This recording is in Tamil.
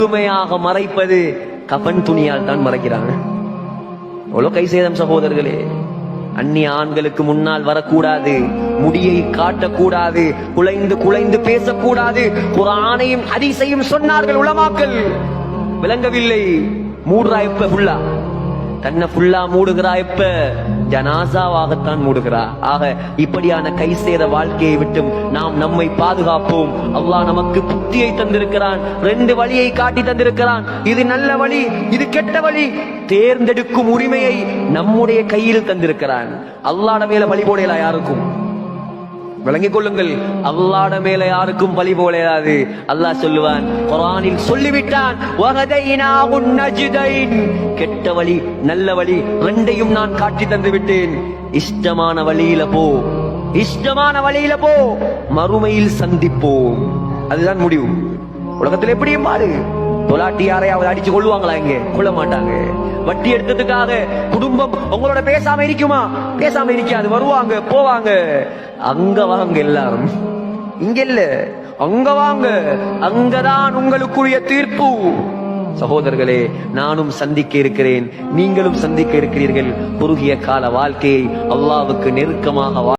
முழுமையாக மறைப்பது கஃன் துணியால் தான் மறைக்கிறாங்க. எவ்வளவு கை சேதம் சகோதரர்களே. அந்நிய ஆண்களுக்கு முன்னால் வரக்கூடாது, முடியை காட்டக்கூடாது, குலைந்து குலைந்து பேசக்கூடாது. குர்ஆனையும் ஹதீஸையும் சொன்னார்கள் உலமாக்கள். விளங்கவில்லை. மூடுறா எப்ப ஃபுல்லா, தன்னை ஃபுல்லா மூடுகிறா எப்ப, ஜனாசாவாகத்தான் மூடுகிறா. ஆக இப்படியான கை சேத வாழ்க்கையை விட்டு நாம் நம்மை பாதுகாப்போம். அல்லாஹ் நமக்கு புத்தியை தந்திருக்கிறான், 2 வழியை காட்டி தந்திருக்கிறான். இது நல்ல வழி, இது கெட்ட வழி. தேர்ந்தெடுக்கும் உரிமையை நம்முடைய கையில் தந்திருக்கிறான். அல்லாஹ்ட மேல பழி போடலா யாருக்கும். விளங்கிக் கொள்ளுங்கள், அல்லாஹ்ட மேல யாருக்கும் பழி போடாது. அல்லாஹ் சொல்லுவான், குர்ஆனில் சொல்லிவிட்டான், வஹதைனாஹுன் நஜ்தைன். கெட்ட வழி நல்ல வழி 2யும் நான் காட்டி தந்து விட்டேன். இஷ்டமான வழியில போ, இஷ்டமான வழியில போ, மறுமையில் சந்திப்போம். அதுதான் முடிவு. உலகத்தில் எப்படியும் பாரு, தொலாட்டி யாரையாவது அடிச்சு கொள்ளுவாங்களா? இங்க கொள்ள மாட்டாங்க. வட்டி எடுத்ததுக்காக குடும்பம் உங்களோட பேசாம இருக்குமா? பேசாம இருக்காது. வருவாங்க போவாங்க. அங்க வாங்க எல்லாரும், இங்க இல்ல, அங்க வாங்க. அங்கதான் உங்களுக்குரிய தீர்ப்பு. சகோதரர்களே, நானும் சந்திக்க இருக்கிறேன், நீங்களும் சந்திக்க இருக்கிறீர்கள். குறுகிய கால வாழ்க்கையை அல்லாஹ்வுக்கு நெருக்கமாக